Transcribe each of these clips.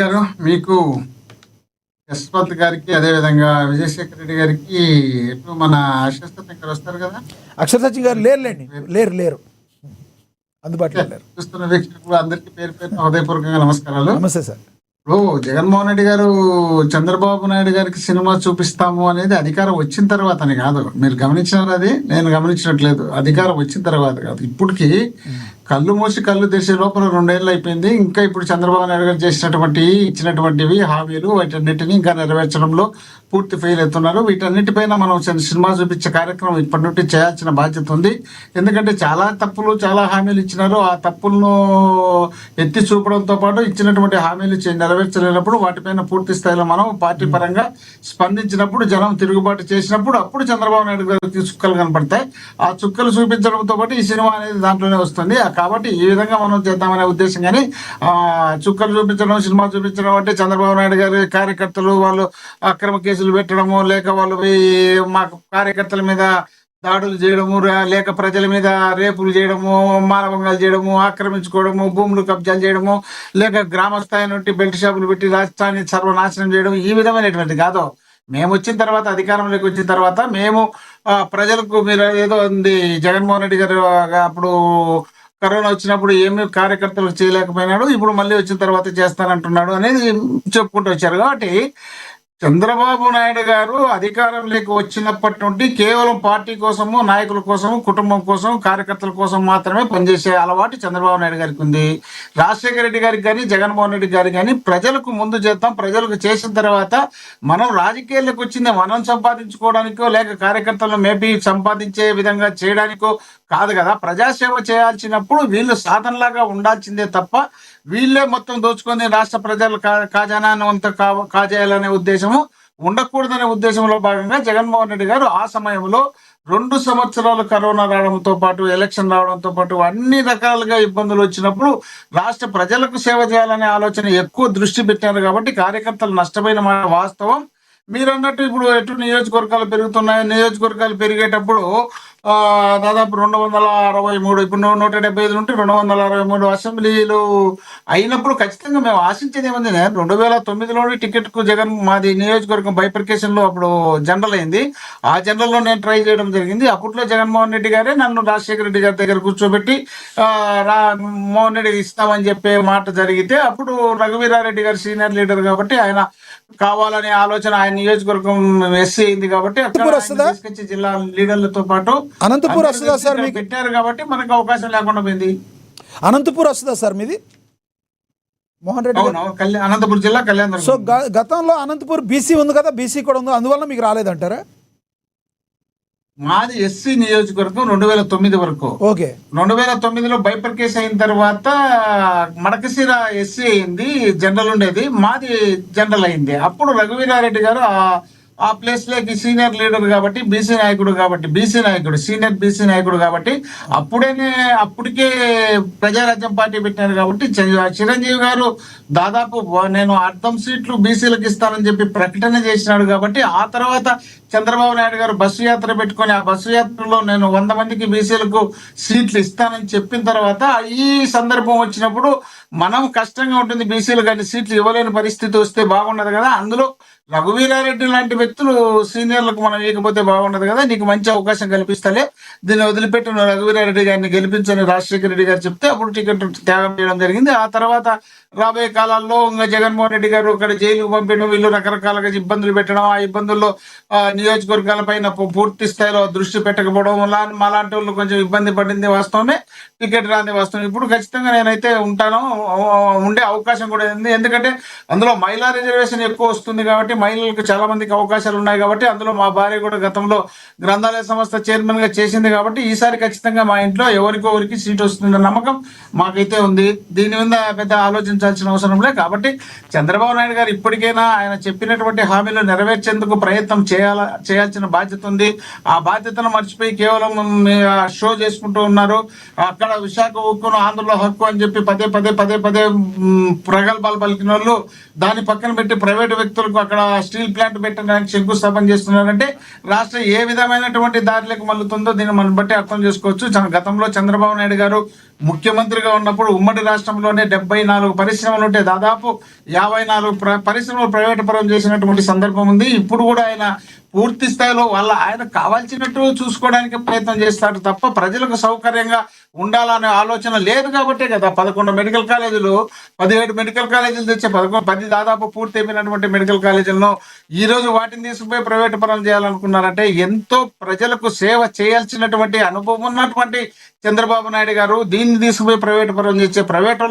గారు మీకు యశ్వంత్ గారికి అదేవిధంగా విజయశేఖర్ రెడ్డి గారికి ఎటు మన అశ్వత్థ గారు వస్తారు కదా. అక్షర సచిన్ గారు లేరులేండి, లేరు అందుబాటులో లేరు. చూస్తున్న వీక్షకులు అందరికీ పేరు పేరు హృదయపూర్వకంగా నమస్కారాలు. నమస్తే సార్. ఇప్పుడు జగన్మోహన్ రెడ్డి గారు చంద్రబాబు నాయుడు గారికి సినిమా చూపిస్తాము అనేది అధికారం వచ్చిన తర్వాత అని కాదు. మీరు గమనించినారు, అది నేను గమనించినట్లేదు. అధికారం వచ్చిన తర్వాత కాదు, ఇప్పటికి కళ్ళు మూసి కళ్ళు తెరిచే లోపల 2 ఏళ్ళు అయిపోయింది. ఇంకా ఇప్పుడు చంద్రబాబు నాయుడు గారు ఇచ్చినటువంటివి హామీలు వీటన్నిటిని ఇంకా నెరవేర్చడంలో పూర్తి ఫెయిల్ అవుతున్నారు. వీటన్నిటిపైన మనం సినిమా చూపించే కార్యక్రమం ఇప్పటి నుండి చేయాల్సిన బాధ్యత ఉంది. ఎందుకంటే చాలా తప్పులు, చాలా హామీలు ఇచ్చినారు. ఆ తప్పులను ఎత్తి చూపడంతో పాటు ఇచ్చినటువంటి హామీలు నెరవేర్చలేనప్పుడు వాటిపైన పూర్తి స్థాయిలో మనం పార్టీ పరంగా స్పందించినప్పుడు, జనం తిరుగుబాటు చేసినప్పుడు అప్పుడు చంద్రబాబు నాయుడు గారికి చుక్కలు కనపడతాయి. ఆ చుక్కలు చూపించడంతో పాటు ఈ సినిమా అనేది దాంట్లోనే వస్తుంది. కాబట్టి ఈ విధంగా మనం చేద్దామనే ఉద్దేశం. కానీ చుక్కలు చూపించడం, సినిమా చూపించడం అంటే చంద్రబాబు నాయుడు గారి కార్యకర్తలు వాళ్ళు అక్రమ కేసులు పెట్టడము, లేక వాళ్ళు మా కార్యకర్తల మీద దాడులు చేయడము, లేక ప్రజల మీద రేపులు చేయడము, మానభంగాలు చేయడము, ఆక్రమించుకోవడము, భూములు కబ్జాలు చేయడము, లేక గ్రామ స్థాయి నుండి బెల్ట్ షాపులు పెట్టి రాష్ట్రాన్ని సర్వనాశనం చేయడం, ఈ విధమైనటువంటి కాదు. మేము వచ్చిన తర్వాత, అధికారంలోకి వచ్చిన తర్వాత మేము ప్రజలకు, మీరు ఏదో ఉంది జగన్మోహన్ రెడ్డి గారు అప్పుడు కరోనా వచ్చినప్పుడు ఏమీ కార్యకర్తలకు చేయలేకపోయినాడు, ఇప్పుడు మళ్ళీ వచ్చిన తర్వాత చేస్తానంటున్నాడు అనేది చెప్పుకుంటూ వచ్చారు. కాబట్టి చంద్రబాబు నాయుడు గారు అధికారంలోకి వచ్చినప్పటి నుండి కేవలం పార్టీ కోసము, నాయకుల కోసము, కుటుంబం కోసం, కార్యకర్తల కోసం మాత్రమే పనిచేసే అలవాటు చంద్రబాబు నాయుడు గారికి ఉంది. రాజశేఖర రెడ్డి గారికి కానీ, జగన్మోహన్ రెడ్డి గారికి కానీ ప్రజలకు ముందు చేద్దాం, ప్రజలకు చేసిన తర్వాత మనం రాజకీయాలకు వచ్చింది మనం సంపాదించుకోవడానికో, లేక కార్యకర్తలను మేబీ సంపాదించే విధంగా చేయడానికో కాదు కదా. ప్రజాసేవ చేయాల్సినప్పుడు వీళ్ళు సాధనలాగా ఉండాల్సిందే తప్ప వీళ్ళే మొత్తం దోచుకొని రాష్ట్ర ప్రజల ఖజానాను అంతా కాజేయాలనే ఉద్దేశము ఉండకూడదనే ఉద్దేశంలో భాగంగా జగన్మోహన్ రెడ్డి గారు ఆ సమయంలో 2 సంవత్సరాలు కరోనా రావడంతో పాటు, ఎలక్షన్ రావడంతో పాటు అన్ని రకాలుగా ఇబ్బందులు వచ్చినప్పుడు రాష్ట్ర ప్రజలకు సేవ చేయాలనే ఆలోచన ఎక్కువ దృష్టి పెట్టారు. కాబట్టి కార్యకర్తలు నష్టపోయిన మాట వాస్తవం. మీరు అన్నట్టు ఇప్పుడు ఎటు నియోజకవర్గాలు పెరుగుతున్నాయి, నియోజకవర్గాలు పెరిగేటప్పుడు దాదాపు 263, ఇప్పుడు 175 నుండి 263 అసెంబ్లీలు అయినప్పుడు ఖచ్చితంగా మేము ఆశించేది ఏముంది, 2009లోని టికెట్కు జగన్ మాది నియోజకవర్గం బైఫర్కేషన్లో అప్పుడు జనరల్ అయింది. ఆ జనరల్లో నేను ట్రై చేయడం జరిగింది. అప్పట్లో జగన్మోహన్ రెడ్డి గారే నన్ను రాజశేఖర రెడ్డి గారి దగ్గర కూర్చోబెట్టి మోహన్ రెడ్డి ఇస్తామని చెప్పే మాట జరిగితే, అప్పుడు రఘువీరారెడ్డి గారు సీనియర్ లీడర్ కాబట్టి ఆయన కావాలనే ఆలోచన, ఆయన నియోజకవర్గం ఎస్సీ అయింది కాబట్టి తీసుకొచ్చి జిల్లా లీడర్లతో పాటు అనంతపూర్ వస్తుందా సార్ మీకు పెట్టారు. కాబట్టి మనకు అవకాశం లేకుండా పోయింది. అనంతపూర్ వస్తుందా సార్ మీది? మోహన్ రెడ్డి అనంతపురం జిల్లా కళ్యాణ్. సో గతంలో అనంతపూర్ బీసీ ఉంది కదా, బీసీ కూడా ఉంది, అందువల్ల మీకు రాలేదంటారా? మాది ఎస్సీ నియోజకవర్గం 2009 వరకు. ఓకే. 2009లో బైపర్కేస్ అయిన తర్వాత మడకశిర ఎస్సీ అయింది, జనరల్ ఉండేది, మాది జనరల్ అయింది. అప్పుడు రఘువీరారెడ్డి గారు ఆ ప్లేస్ లోకి సీనియర్ లీడర్ కాబట్టి, బీసీ నాయకుడు కాబట్టి, సీనియర్ బీసీ నాయకుడు కాబట్టి అప్పటికే ప్రజారాజ్యం పార్టీ పెట్టినారు. కాబట్టి చిరంజీవి గారు దాదాపు నేను 1/2 సీట్లు బీసీలకు ఇస్తానని చెప్పి ప్రకటన చేసినాడు. కాబట్టి ఆ తర్వాత చంద్రబాబు నాయుడు గారు బస్సు యాత్ర పెట్టుకొని, ఆ బస్సు యాత్రలో నేను 100 మందికి బీసీలకు సీట్లు ఇస్తానని చెప్పిన తర్వాత ఈ సందర్భం వచ్చినప్పుడు మనం కష్టంగా ఉంటుంది, బీసీలు కానీ సీట్లు ఇవ్వలేని పరిస్థితి వస్తే బాగుండదు కదా. అందులో రఘువీరారెడ్డి లాంటి వ్యక్తులు సీనియర్లకు మనం ఇవ్వకపోతే బాగుండదు కదా, నీకు మంచి అవకాశం కల్పిస్తలే, దీన్ని వదిలిపెట్టి రఘువీరారెడ్డి గారిని గెలిపించని రాజశేఖర రెడ్డి గారు చెప్తే అప్పుడు టికెట్ త్యాగం చేయడం జరిగింది. ఆ తర్వాత రాబోయే కాలాల్లో ఇంకా జగన్మోహన్ రెడ్డి గారు ఇక్కడ జైలుకు పంపడం, వీళ్ళు రకరకాలుగా ఇబ్బందులు పెట్టడం, ఆ ఇబ్బందుల్లో నియోజకవర్గాల పైన పూర్తి స్థాయిలో దృష్టి పెట్టకపోవడం వల్ల మాలాంటి వాళ్ళు కొంచెం ఇబ్బంది పడింది వాస్తవమే, టికెట్ రాని వాస్తవం. ఇప్పుడు ఖచ్చితంగా నేనైతే ఉంటాను, ఉండే అవకాశం కూడా ఉంది. ఎందుకంటే అందులో మహిళా రిజర్వేషన్ ఎక్కువ వస్తుంది కాబట్టి, మహిళలకు చాలా మందికి అవకాశాలు ఉన్నాయి కాబట్టి, అందులో మా భార్య కూడా గతంలో గ్రంథాలయ సంస్థ చైర్మన్ గా చేసింది కాబట్టి ఈసారి ఖచ్చితంగా మా ఇంట్లో ఎవరికి సీట్ వస్తుందన్న నమ్మకం మాకైతే ఉంది. దీని మీద పెద్ద ఆలోచించాల్సిన అవసరం లేదు. కాబట్టి చంద్రబాబు నాయుడు గారు ఇప్పటికైనా ఆయన చెప్పినటువంటి హామీలు నెరవేర్చేందుకు ప్రయత్నం చేయాల్సిన బాధ్యత ఉంది. ఆ బాధ్యతను మర్చిపోయి కేవలం షో చేసుకుంటూ ఉన్నారు. అక్కడ విశాఖ ఉక్కును ఆంధ్రలో హక్కు అని చెప్పి పదే ప్రగల్భాలు పలికిన వాళ్ళు దాన్ని పక్కన పెట్టి ప్రైవేటు వ్యక్తులకు అక్కడ స్టీల్ ప్లాంట్ పెట్టడానికి శంకుస్థాపన చేస్తున్నారంటే రాష్ట్రం ఏ విధమైనటువంటి దారిలోకి మళ్ళుతుందో దీన్ని మనం బట్టి అర్థం చేసుకోవచ్చు. గతంలో చంద్రబాబు నాయుడు గారు ముఖ్యమంత్రిగా ఉన్నప్పుడు ఉమ్మడి రాష్ట్రంలోనే 74 పరిశ్రమలు ఉంటే దాదాపు 54 పరిశ్రమలు ప్రైవేట్ పరం చేసినటువంటి సందర్భం ఉంది. ఇప్పుడు కూడా ఆయన పూర్తి స్థాయిలో ఆయన కావాల్సినట్టు చూసుకోవడానికి ప్రయత్నం చేస్తారు తప్ప ప్రజలకు సౌకర్యంగా ఉండాలనే ఆలోచన లేదు. కాబట్టే కదా 11 మెడికల్ కాలేజీలు 17 మెడికల్ కాలేజీలు తెచ్చే 10 దాదాపు పూర్తి అయిపోయినటువంటి మెడికల్ కాలేజీలను ఈ రోజు వాటిని తీసుకుపోయి ప్రైవేట్ పరం చేయాలనుకున్నారంటే ఎంతో ప్రజలకు సేవ చేయాల్సినటువంటి అనుభవం ఉన్నటువంటి చంద్రబాబు నాయుడు గారు దీన్ని తీసుకుపోయి ప్రైవేట్ పరం చేసే ప్రైవేట్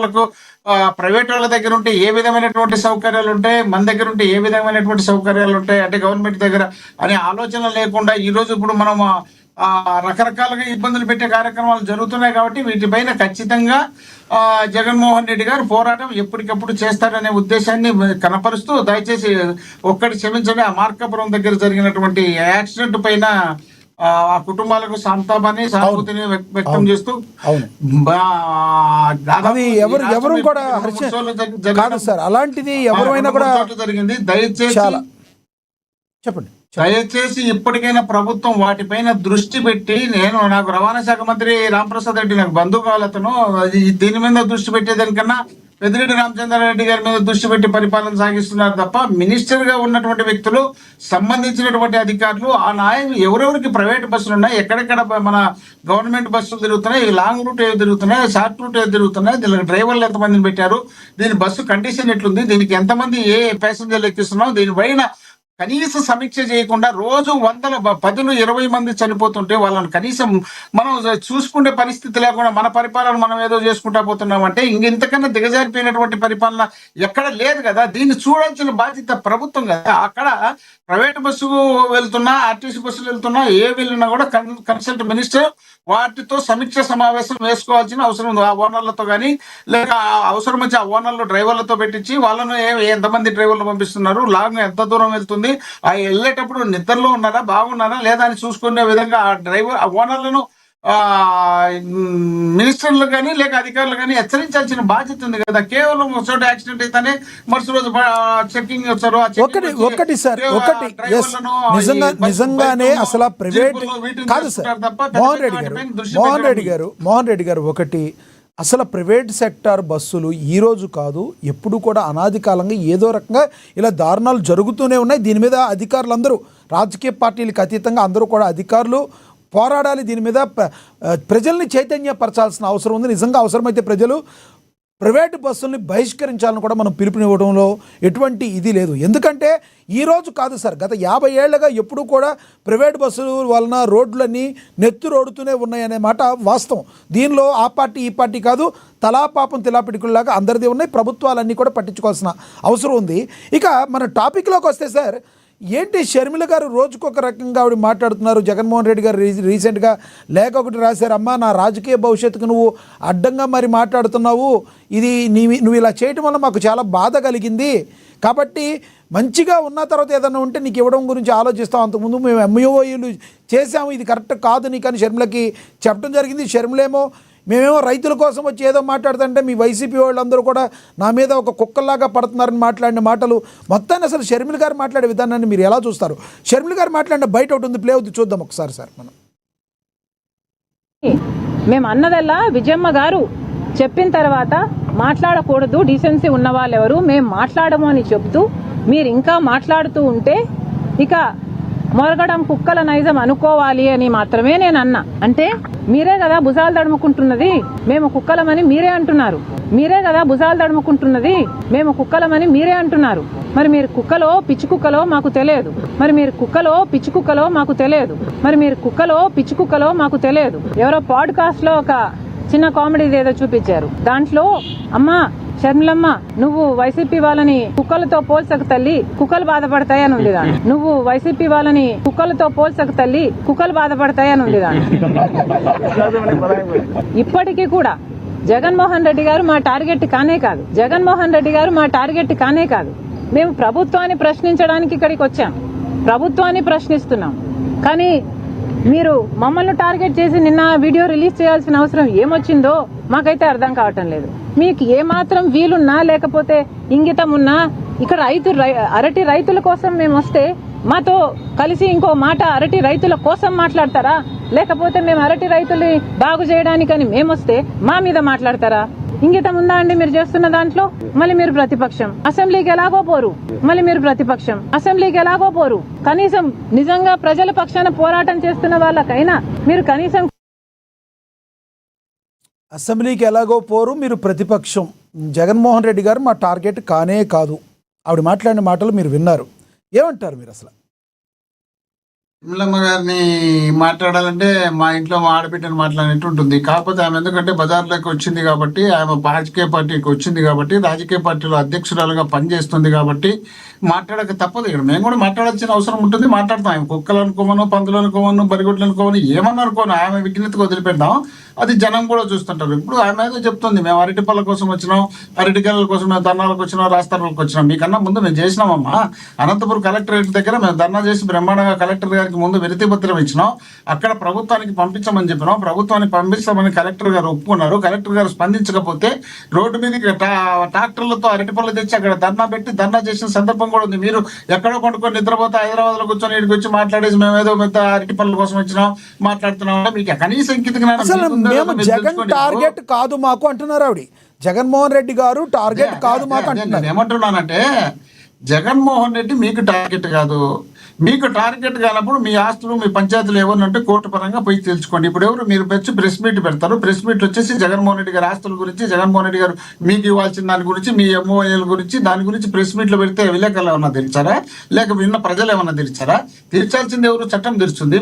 వాళ్ళ దగ్గర ఉంటే ఏ విధమైనటువంటి సౌకర్యాలు ఉంటాయి, మన దగ్గర ఉంటే ఏ విధమైనటువంటి సౌకర్యాలు ఉంటాయి అంటే గవర్నమెంట్ దగ్గర అనే ఆలోచన లేకుండా ఈ రోజు ఇప్పుడు మనం రకరకాలుగా ఇబ్బందులు పెట్టే కార్యక్రమాలు జరుగుతున్నాయి. కాబట్టి వీటిపైన ఖచ్చితంగా జగన్మోహన్ రెడ్డి గారు పోరాటం ఎప్పటికప్పుడు చేస్తారనే ఉద్దేశాన్ని కనపరుస్తూ దయచేసి ఒక్కటి క్షమించండి, ఆ మార్కాపురం దగ్గర జరిగినటువంటి యాక్సిడెంట్ పైన ఆ కుటుంబాలకు సంతాపాన్ని సానుభూతిని వ్యక్తం చేస్తూ ఎవరు కూడా కాదు సార్, అలాంటిది ఎవరైనా కూడా జరిగింది. దయచేసి ఇప్పటికైనా ప్రభుత్వం వాటిపైన దృష్టి పెట్టి, నాకు రవాణా శాఖ మంత్రి రాంప్రసాద్ రెడ్డి నాకు బంధువు కావాలతను, దీని మీద దృష్టి పెట్టేదానికన్నా పెద్దిరెడ్డి రామచంద్రారెడ్డి గారి మీద దృష్టి పెట్టి పరిపాలన సాగిస్తున్నారు తప్ప మినిస్టర్ గా ఉన్నటువంటి వ్యక్తులు, సంబంధించినటువంటి అధికారులు, ఆ న్యాయం ఎవరెవరికి ప్రైవేట్ బస్సులు ఉన్నాయి, ఎక్కడెక్కడ మన గవర్నమెంట్ బస్సులు తిరుగుతున్నాయి, లాంగ్ రూట్ ఏవి తిరుగుతున్నాయి, షార్ట్ రూట్ ఏవి తిరుగుతున్నాయి, దీనికి డ్రైవర్లు ఎంతమందిని పెట్టారు, దీని బస్సు కండిషన్ ఎట్లుంది, దీనికి ఎంతమంది ఏ ప్యాసింజర్లు ఎక్కిస్తున్నాం, దీనిపైన కనీస సమీక్ష చేయకుండా రోజు 10-20 మంది చనిపోతుంటే వాళ్ళని కనీసం మనం చూసుకునే పరిస్థితి లేకుండా మన పరిపాలన మనం ఏదో చేసుకుంటా పోతున్నామంటే ఇంతకన్నా దిగజారిపోయినటువంటి పరిపాలన ఎక్కడ లేదు కదా. దీన్ని చూడాల్సిన బాధ్యత ప్రభుత్వం కదా. అక్కడ ప్రైవేట్ బస్సు వెళ్తున్నా, ఆర్టీసీ బస్సులు వెళ్తున్నా, ఏ వెళ్ళినా కూడా కన్సల్ట్ మినిస్టర్ వాటితో సమీక్ష సమావేశం వేసుకోవాల్సిన అవసరం ఉంది. ఆ ఓనర్లతో కానీ లేక అవసరం వచ్చి ఆ ఓనర్లు డ్రైవర్లతో పెట్టించి వాళ్ళను ఎంతమంది డ్రైవర్లు పంపిస్తున్నారు, లాంగ్ ఎంత దూరం వెళ్తుంది, ఆ వెళ్ళేటప్పుడు నిద్రలో ఉన్నారా, బాగున్నారా లేదా అని చూసుకునే విధంగా ఆ ఓనర్లను మినిస్టర్లు కానీ లేక అధికారులు కానీ హెచ్చరించాల్సిన బాధ్యత ఉంది కదా. కేవలం ఒక చోట యాక్సిడెంట్ అయితేనే మరుసటి రోజు చెక్కింగ్ వచ్చారు. నిజంగానే అసలు ప్రైవేట్ కాదు సార్. మోహన్ రెడ్డి గారు ఒకటి, అసలు ప్రైవేట్ సెక్టార్ బస్సులు ఈరోజు కాదు, ఎప్పుడు కూడా అనాది కాలంగా ఏదో రకంగా ఇలా దారుణాలు జరుగుతూనే ఉన్నాయి. దీని మీద అధికారులందరూ, రాజకీయ పార్టీలకు అతీతంగా అందరూ కూడా అధికారులు పోరాడాలి. దీని మీద ప్రజల్ని చైతన్యపరచాల్సిన అవసరం ఉంది. నిజంగా అవసరమైతే ప్రజలు ప్రైవేటు బస్సుల్ని బహిష్కరించాలని కూడా మనం పిలుపునివ్వడంలో ఎటువంటి ఇది లేదు. ఎందుకంటే ఈరోజు కాదు సార్, గత 50 ఏళ్లుగా ఎప్పుడూ కూడా ప్రైవేట్ బస్సుల వలన రోడ్లన్నీ నెత్తురోడుతూనే ఉన్నాయనే మాట వాస్తవం. దీనిలో ఆ పార్టీ ఈ పార్టీ కాదు, తలాపాపం తిలాపిడికుల్లాగా అందరిది ఉన్నాయి. ప్రభుత్వాలన్నీ కూడా పట్టించుకోవాల్సిన అవసరం ఉంది. ఇక మన టాపిక్లోకి వస్తే సార్, ఏంటి షర్మిల గారు రోజుకొక రకంగా ఆవిడ మాట్లాడుతున్నారు. జగన్మోహన్ రెడ్డి గారు రీసెంట్గా లేఖ ఒకటి రాశారు, అమ్మా నా రాజకీయ భవిష్యత్తుకు నువ్వు అడ్డంగా మరి మాట్లాడుతున్నావు, ఇది నువ్వు ఇలా చేయటం వల్ల మాకు చాలా బాధ కలిగింది, కాబట్టి మంచిగా ఉన్న తర్వాత ఏదైనా ఉంటే నీకు ఇవ్వడం గురించి ఆలోచిస్తాం, అంతకుముందు మేము ఎంఓయూలు చేసాము, ఇది కరెక్ట్ కాదు నీకు అని షర్మిలకి చెప్పడం జరిగింది. షర్మిలేమో మేమేమో రైతుల కోసం వచ్చి ఏదో మాట్లాడుతుంటే మీ వైసీపీ వాళ్ళందరూ కూడా నా మీద ఒక కుక్కల్లాగా పడుతున్నారని మాట్లాడిన మాటలు మొత్తాన్ని అసలు షర్మిల గారు మాట్లాడే విధానాన్ని మీరు ఎలా చూస్తారు? షర్మిల గారు మాట్లాడిన బయట ఒకటి ఉంది, ప్లే అవుతుంది, చూద్దాం ఒకసారి సార్. మేము అన్నదల్లా విజయమ్మ గారు చెప్పిన తర్వాత మాట్లాడకూడదు, డీసెన్సీ ఉన్న వాళ్ళు ఎవరు, మేము మాట్లాడము అని చెప్తూ మీరు ఇంకా మాట్లాడుతూ ఉంటే ఇక మొరగడం కుక్కల నైజం అనుకోవాలి అని మాత్రమే నేను అన్నా. అంటే మీరే కదా భుజాలు తడుముకుంటున్నది, మేము కుక్కలమని మీరే అంటున్నారు. మీరే కదా భుజాలు తడుముకుంటున్నది, మేము కుక్కలమని మీరే అంటున్నారు. మరి మీరు కుక్కలో పిచ్చి కుక్కలో మాకు తెలియదు, మరి మీరు కుక్కలో పిచ్చి కుక్కలో మాకు తెలియదు, మరి మీరు కుక్కలో పిచ్చి కుక్కలో మాకు తెలియదు. ఎవరో పాడ్కాస్ట్లో ఒక చిన్న కామెడీ ఏదో చూపించారు. దాంట్లో అమ్మా షర్మిలమ్మ నువ్వు వైసీపీ వాళ్ళని కుక్కలతో పోల్చక తల్లి, కుక్కలు బాధపడతాయని ఉంది దాని. నువ్వు వైసీపీ వాళ్ళని కుక్కలతో పోల్చక తల్లి, కుక్కలు బాధపడతాయని ఉంది దాని. ఇప్పటికీ కూడా జగన్మోహన్ రెడ్డి గారు మా టార్గెట్ కానే కాదు, జగన్మోహన్ రెడ్డి గారు మా టార్గెట్ కానే కాదు. మేము ప్రభుత్వాన్ని ప్రశ్నించడానికి ఇక్కడికి వచ్చాం, ప్రభుత్వాన్ని ప్రశ్నిస్తున్నాం. కానీ మీరు మమ్మల్ని టార్గెట్ చేసి నిన్న వీడియో రిలీజ్ చేయాల్సిన అవసరం ఏమొచ్చిందో మాకైతే అర్థం కావటం లేదు. మీకు ఏమాత్రం వీలున్నా లేకపోతే ఇంగితం ఉన్నా ఇక్కడ అరటి రైతుల కోసం మేము వస్తే మాతో కలిసి ఇంకో మాట అరటి రైతుల కోసం మాట్లాడతారా? లేకపోతే మేము అరటి రైతుల్ని బాగు చేయడానికని మేము వస్తే మా మీద మాట్లాడతారా? ఇంగితం ఉందా అండి మీరు చేస్తున్న దాంట్లో? మళ్ళీ మీరు ప్రతిపక్షం, అసెంబ్లీకి ఎలాగో పోరు. మళ్ళీ మీరు ప్రతిపక్షం, అసెంబ్లీకి ఎలాగో పోరు. కనీసం నిజంగా ప్రజల పక్షాన పోరాటం చేస్తున్న వాళ్ళకైనా మీరు కనీసం అసెంబ్లీకి ఎలాగో పోరు, మీరు ప్రతిపక్షం. జగన్మోహన్ రెడ్డి గారు మా టార్గెట్ కానే కాదు. ఆవిడ మాట్లాడిన మాటలు మీరు విన్నారు, ఏమంటారు మీరు అసలు? విమలమ్మ గారిని మాట్లాడాలంటే మా ఇంట్లో మా ఆడబిడ్డని మాట్లాడినట్టు ఉంటుంది. కాకపోతే ఆమె ఎందుకంటే బజార్లోకి వచ్చింది కాబట్టి, ఆమె రాజకీయ పార్టీకి వచ్చింది కాబట్టి, రాజకీయ పార్టీలో అధ్యక్షురాలుగా పనిచేస్తుంది కాబట్టి మాట్లాడక తప్పదు. ఇక్కడ మేము కూడా మాట్లాడాల్సిన అవసరం ఉంటుంది, మాట్లాడతాం. ఆమె కుక్కలు అనుకోమను, పందులు అనుకోమను, బరిగొడ్లు అనుకోమను, ఏమన్నా అనుకోను, ఆమె విజ్ఞతకు వదిలిపెడతాం. అది జనం కూడా చూస్తుంటారు. ఇప్పుడు ఆమె ఏదో చెప్తుంది, మేము అరటి పళ్ళ కోసం వచ్చినాం, అరటి గెలల కోసం మేము ధర్నాలకు వచ్చినాం, రాస్తారులకు వచ్చినాం. మీకన్నా ముందు మేము చేసినామమ్మా. అనంతపురం కలెక్టరేట్ దగ్గర మేము ధర్నా చేసి బ్రహ్మాండంగా కలెక్టర్ గారికి ముందు వినతి పత్రం ఇచ్చినాం. అక్కడ ప్రభుత్వానికి పంపించమని చెప్పినాం. ప్రభుత్వానికి పంపిస్తామని కలెక్టర్ గారు ఒప్పుకున్నారు. కలెక్టర్ గారు స్పందించకపోతే రోడ్డు మీదకి ట్రాక్టర్లతో అరటి పళ్ళు తెచ్చి అక్కడ ధర్నా పెట్టి ధర్నా చేసిన సందర్భం కూడా ఉంది. మీరు ఎక్కడో కొనుక్కొని నిద్రపోతే హైదరాబాద్ లో కూర్చొని ఇక్కడికి వచ్చి మాట్లాడేసి మేము ఏదో పెద్ద అరటి పళ్ళ కోసం వచ్చినాం మాట్లాడుతున్నాం అంటే మీకు కనీసం ఇంకిత జ్ఞానం అసలు మీకుందో మేము లేదో మీరు జగన్ తెలుసుకోండి. టార్గెట్ కాదు మాకు అంటున్నారు ఆవిడ. జగన్మోహన్ రెడ్డి గారు టార్గెట్ కాదు మాకు నేను అంటున్నారు. ఏమంటున్నానంటే జగన్మోహన్ రెడ్డి మీకు టార్గెట్ కాదు. మీకు టార్గెట్ కానప్పుడు మీ ఆస్తులు మీ పంచాయతీలు ఏమన్నంటే కోర్టు పరంగా పోయి తెలుసుకోండి. ఇప్పుడు ఎవరు మీరు వచ్చి ప్రెస్ మీట్ పెడతారు. ప్రెస్ మీట్ వచ్చేసి జగన్మోహన్ రెడ్డి గారి ఆస్తుల గురించి, జగన్మోహన్ రెడ్డి గారు మీకు ఇవ్వాల్సిన దాని గురించి, మీ ఎంఓఏల గురించి, దాని గురించి ప్రెస్ మీట్లో పెడితే విలేకరులు ఏమన్నా తెరిచారా? లేక విన్న ప్రజలు ఏమన్నా తెరిచారా? తీర్చాల్సింది ఎవరు? చట్టం తెరుస్తుంది.